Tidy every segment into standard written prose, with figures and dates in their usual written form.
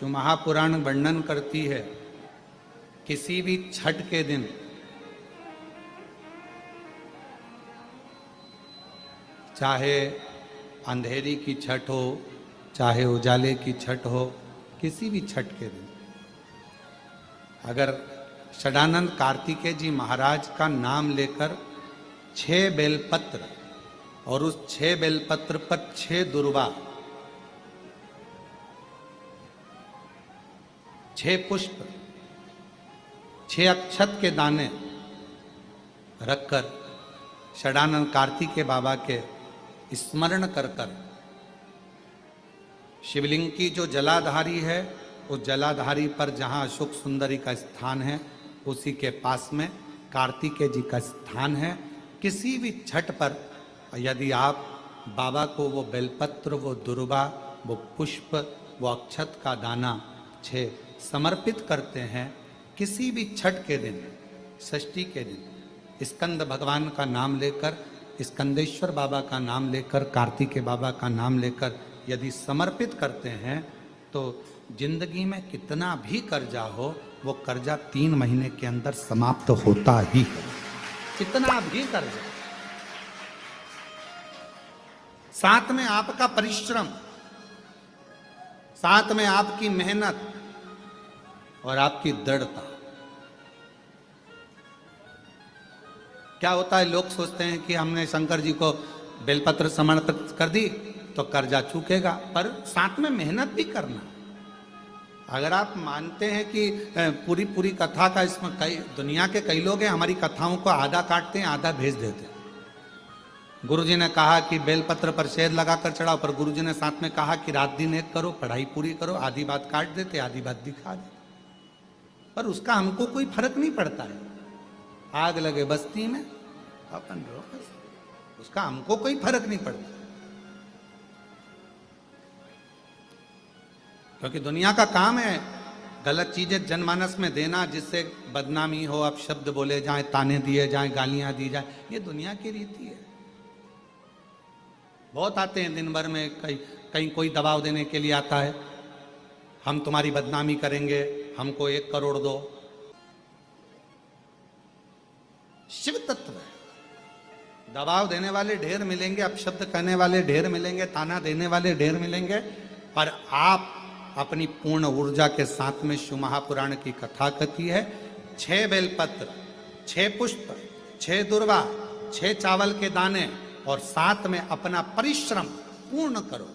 शिव महापुराण वर्णन करती है किसी भी छठ के दिन चाहे अंधेरी की छठ हो, चाहे उजाले की छठ हो, किसी भी छठ के दिन अगर षडानंद कार्तिकेय जी महाराज का नाम लेकर 6 बेलपत्र और उस 6 बेलपत्र पर 6 दुर्वा, 6 पुष्प, 6 अक्षत के दाने रखकर षडानंद कार्तिकेय बाबा के स्मरण कर कर शिवलिंग की जो जलाधारी है उस जलाधारी पर जहाँ अशोक सुंदरी का स्थान है उसी के पास में कार्तिकेय जी का स्थान है। किसी भी छठ पर यदि आप बाबा को वो बेलपत्र, वो दुर्वा, वो पुष्प, वो अक्षत का दाना 6 समर्पित करते हैं, किसी भी छठ के दिन, षष्ठी के दिन स्कंद भगवान का नाम लेकर, स्कंदेश्वर बाबा का नाम लेकर, कार्तिकेय बाबा का नाम लेकर यदि समर्पित करते हैं तो जिंदगी में कितना भी कर्जा हो वो कर्जा 3 महीने के अंदर समाप्त होता ही है। कितना भी कर्जा, साथ में आपका परिश्रम, साथ में आपकी मेहनत और आपकी दृढ़ता। क्या होता है, लोग सोचते हैं कि हमने शंकर जी को बेलपत्र समर्पित कर दी तो कर्जा चूकेगा, पर साथ में मेहनत भी करना। अगर आप मानते हैं कि पूरी कथा का इसमें दुनिया के कई लोग हैं हमारी कथाओं को आधा काटते हैं आधा भेज देते हैं। गुरुजी ने कहा कि बेलपत्र पर शेर लगाकर चढ़ाओ, पर गुरुजी ने साथ में कहा कि रात दिन एक करो, पढ़ाई पूरी करो, आधी बात काट देते, आधी बात दिखा देते, पर उसका हमको कोई फर्क नहीं पड़ता है। आग लगे बस्ती में अपन रहो, उसका हमको कोई फर्क नहीं पड़ता, क्योंकि दुनिया का काम है गलत चीजें जनमानस में देना जिससे बदनामी हो, आप शब्द बोले जाएं, ताने दिए जाएं, गालियां दी जाएं, ये दुनिया की रीति है। बहुत आते हैं दिन भर में, कहीं कोई दबाव देने के लिए आता है, हम तुम्हारी बदनामी करेंगे, हमको 1 करोड़ दो। शिव तत्व है, दबाव देने वाले ढेर मिलेंगे, अपशब्द कहने वाले ढेर मिलेंगे, ताना देने वाले ढेर मिलेंगे, पर आप अपनी पूर्ण ऊर्जा के साथ में शिव महापुराण की कथा कहती है 6 बेलपत्र, 6 पुष्प, 6 दुर्वा, 6 चावल के दाने और साथ में अपना परिश्रम पूर्ण करो।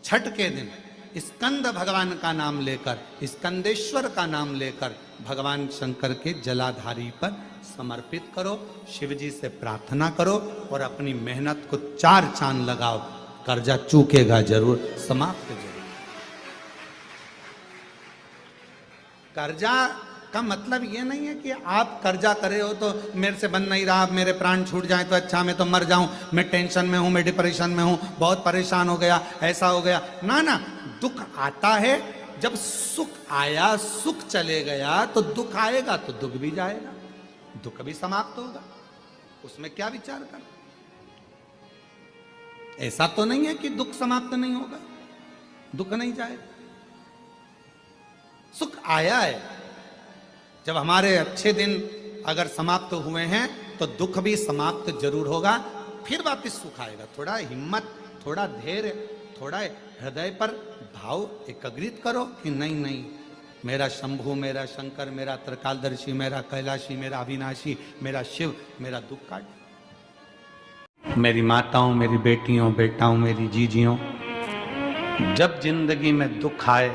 छठ के दिन स्कंद भगवान का नाम लेकर, स्कंदेश्वर का नाम लेकर भगवान शंकर के जलाधारी पर समर्पित करो, शिव जी से प्रार्थना करो और अपनी मेहनत को 4 चांद लगाओ, कर्जा चूकेगा जरूर, समाप्त जरूर। कर्जा का मतलब ये नहीं है कि आप कर्जा करे हो तो मेरे से बन नहीं रहा, मेरे प्राण छूट जाए तो अच्छा, मैं तो मर जाऊं, मैं टेंशन में हूं, मैं डिप्रेशन में हूं, बहुत परेशान हो गया, ऐसा हो गया। ना ना, दुख आता है, जब सुख आया, सुख चले गया तो दुख आएगा, तो दुख भी जाएगा, दुख भी समाप्त होगा, उसमें क्या विचार कर। ऐसा तो नहीं है कि दुख समाप्त नहीं होगा, दुख नहीं जाएगा, सुख आया है। जब हमारे अच्छे दिन अगर समाप्त हुए हैं तो दुख भी समाप्त जरूर होगा, फिर वापस सुख आएगा। थोड़ा हिम्मत, थोड़ा धैर्य, थोड़ा हृदय पर भाव एकाग्रित करो कि नहीं नहीं, मेरा शंभु, मेरा शंकर, मेरा त्रिकालदर्शी, मेरा कैलाशी, मेरा अविनाशी, मेरा शिव मेरा दुख काट। मेरी माताओं, मेरी बेटियों, बेटाओं, मेरी जीजियों, जब जिंदगी में दुख आए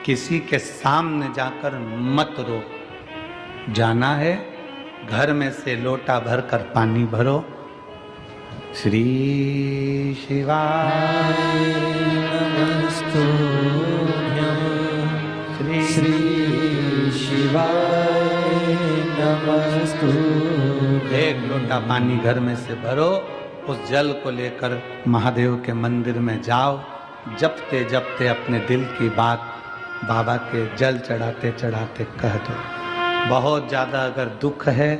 किसी के सामने जाकर मत रो, जाना है घर में से लोटा भरकर पानी भरो, श्री शिवाय नमस्तुभ्यं, श्री शिवाय नमस्तुभ्यं। एक लोटा पानी घर में से भरो, उस जल को लेकर महादेव के मंदिर में जाओ, जपते जपते अपने दिल की बात बाबा के जल चढ़ाते चढ़ाते कह दो। बहुत ज़्यादा अगर दुख है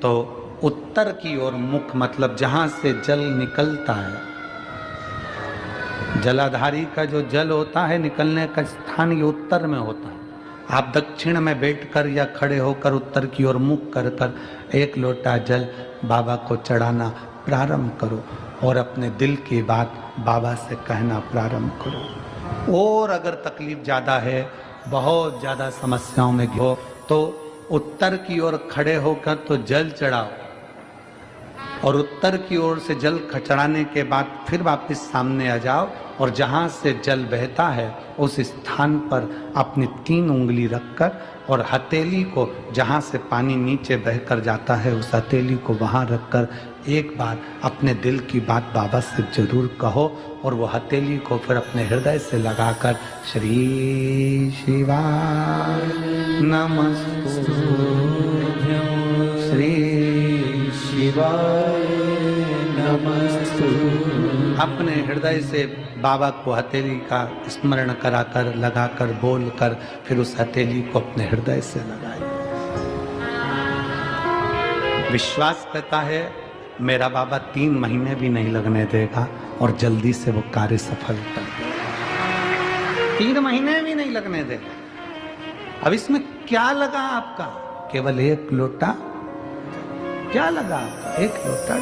तो उत्तर की ओर मुख, मतलब जहाँ से जल निकलता है जलाधारी का जो जल होता है निकलने का स्थान ये उत्तर में होता है। आप दक्षिण में बैठकर या खड़े होकर उत्तर की ओर मुख कर कर एक लोटा जल बाबा को चढ़ाना प्रारंभ करो और अपने दिल की बात बाबा से कहना प्रारंभ करो। और अगर तकलीफ ज़्यादा है, बहुत ज़्यादा समस्याओं में हो, तो उत्तर की ओर खड़े होकर तो जल चढ़ाओ और उत्तर की ओर से जल चढ़ाने के बाद फिर वापस सामने आ जाओ और जहाँ से जल बहता है उस स्थान पर अपनी 3 उंगली रखकर और हथेली को जहाँ से पानी नीचे बहकर जाता है उस हथेली को वहाँ रखकर एक बार अपने दिल की बात बाबा से जरूर कहो और वो हथेली को फिर अपने हृदय से लगाकर श्री शिवाय नमस्तुभ्यं श्री शिवाय नमस्तुभ्यं अपने हृदय से बाबा को हथेली का स्मरण कराकर लगाकर बोलकर फिर उस हथेली को अपने हृदय से लगाए। विश्वास करता है मेरा बाबा 3 महीने भी नहीं लगने देगा और जल्दी से वो कार्य सफल कर देगा। 3 महीने भी नहीं लगने देगा। अब इसमें क्या लगा आपका? केवल 1 लोटा। क्या लगा आपका? 1 लोटा।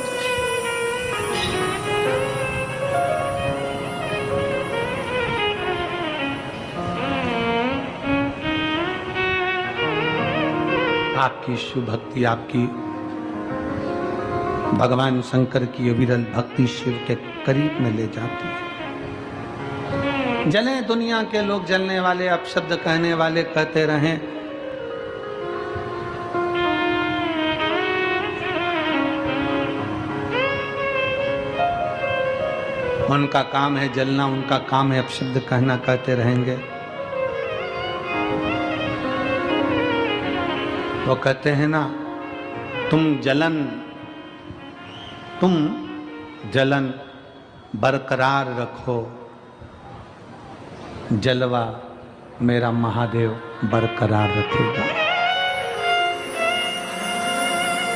आपकी शुभ भक्ति आपकी भगवान शंकर की अविरल भक्ति शिव के करीब में ले जाती है। जले दुनिया के लोग, जलने वाले, अपशब्द कहने वाले कहते रहें, उनका काम है जलना, उनका काम है अपशब्द कहना, कहते रहेंगे। वो कहते हैं ना, तुम जलन बरकरार रखो, जलवा मेरा महादेव बरकरार रखेगा।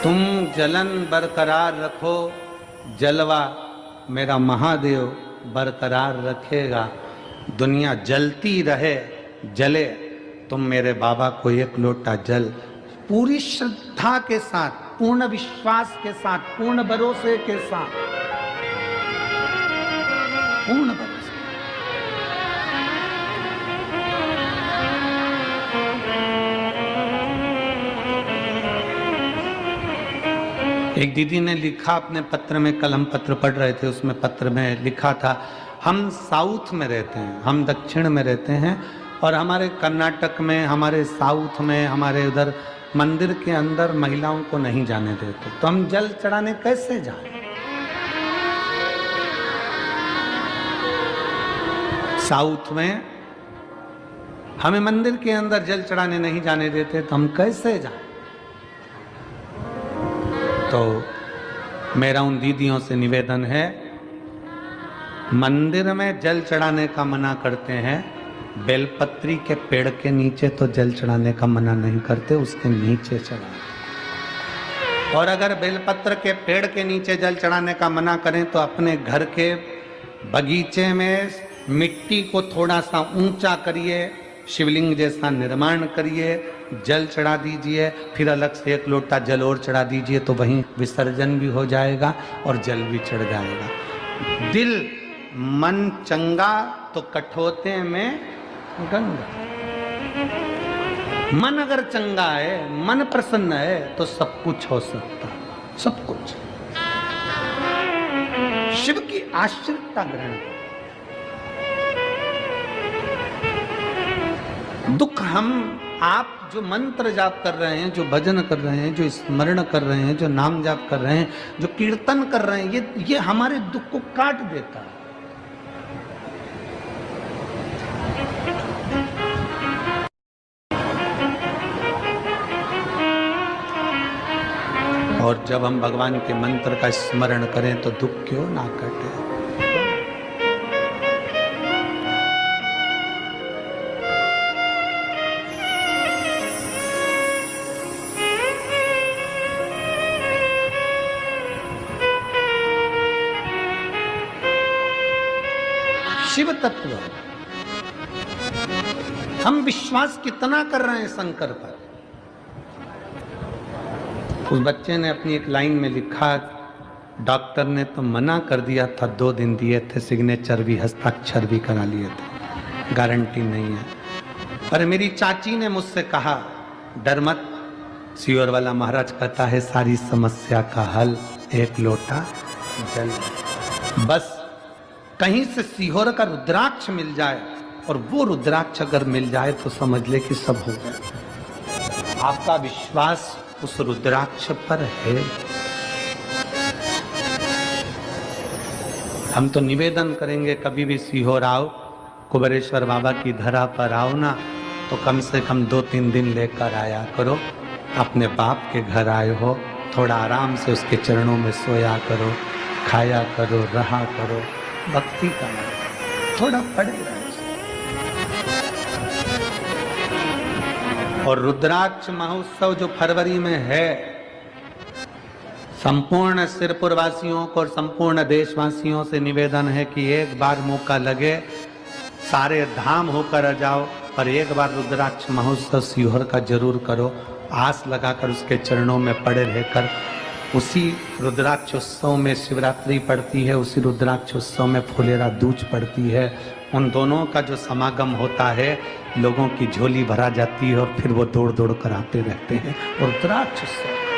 तुम जलन बरकरार रखो, जलवा मेरा महादेव बरकरार रखेगा। दुनिया जलती रहे, जले, तुम मेरे बाबा को 1 लोटा जल पूरी श्रद्धा के साथ, पूर्ण विश्वास के साथ, पूर्ण भरोसे के साथ, पूर्ण भरोसे। एक दीदी ने लिखा अपने पत्र में, कल हम पत्र पढ़ रहे थे, उसमें पत्र में लिखा था, हम साउथ में रहते हैं, हम दक्षिण में रहते हैं और हमारे कर्नाटक में, हमारे साउथ में, हमारे उधर मंदिर के अंदर महिलाओं को नहीं जाने देते, तो हम जल चढ़ाने कैसे जाएं? साउथ में हमें मंदिर के अंदर जल चढ़ाने नहीं जाने देते, तो हम कैसे जाएं? तो मेरा उन दीदियों से निवेदन है, मंदिर में जल चढ़ाने का मना करते हैं, बेलपत्री के पेड़ के नीचे तो जल चढ़ाने का मना नहीं करते, उसके नीचे चढ़ाएं। और अगर बेलपत्र के पेड़ के नीचे जल चढ़ाने का मना करें तो अपने घर के बगीचे में मिट्टी को थोड़ा सा ऊंचा करिए, शिवलिंग जैसा निर्माण करिए, जल चढ़ा दीजिए, फिर अलग से 1 लोटा जल और चढ़ा दीजिए, तो वहीं विसर्जन भी हो जाएगा और जल भी चढ़ जाएगा। दिल मन चंगा तो कठोते में गंगा। मन अगर चंगा है, मन प्रसन्न है, तो सब कुछ हो सकता, सब कुछ। शिव की आश्रितता ग्रहण करो। दुख आप जो मंत्र जाप कर रहे हैं, जो भजन कर रहे हैं, जो स्मरण कर रहे हैं, जो नाम जाप कर रहे हैं, जो कीर्तन कर रहे हैं, ये हमारे दुख को काट देता है। और जब हम भगवान के मंत्र का स्मरण करें तो दुख क्यों ना कटे। शिव तत्व। हम विश्वास कितना कर रहे हैं शंकर पर। उस बच्चे ने अपनी एक लाइन में लिखा, डॉक्टर ने तो मना कर दिया था, 2 दिन दिए थे, सिग्नेचर भी हस्ताक्षर भी करा लिए थे, गारंटी नहीं है। पर मेरी चाची ने मुझसे कहा, डर मत, सीहोर वाला महाराज कहता है सारी समस्या का हल 1 लोटा जल। बस कहीं से सीहोर का रुद्राक्ष मिल जाए, और वो रुद्राक्ष अगर मिल जाए तो समझ ले कि सब हो गया। आपका विश्वास उस रुद्राक्ष पर है। हम तो निवेदन करेंगे, कभी भी सीहोर आओ, कुबेरेश्वर बाबा की धरा पर आओ ना, तो कम से कम 2-3 दिन लेकर आया करो। अपने बाप के घर आए हो, थोड़ा आराम से उसके चरणों में सोया करो, खाया करो, रहा करो, भक्ति का थोड़ा पड़े रहे। और रुद्राक्ष महोत्सव जो फरवरी में है, संपूर्ण सिरपुर वासियों को और संपूर्ण देशवासियों से निवेदन है कि एक बार मौका लगे, सारे धाम होकर आ जाओ, पर एक बार रुद्राक्ष महोत्सव सीहोर का जरूर करो। आस लगाकर उसके चरणों में पड़े रहकर, उसी रुद्राक्षोत्सव में शिवरात्रि पड़ती है, उसी रुद्राक्षोत्सव में फुलेरा दूज पड़ती है। उन दोनों का जो समागम होता है, लोगों की झोली भरा जाती है और फिर वो दौड़ दौड़ कर आते रहते हैं। रुद्राक्षोत्सव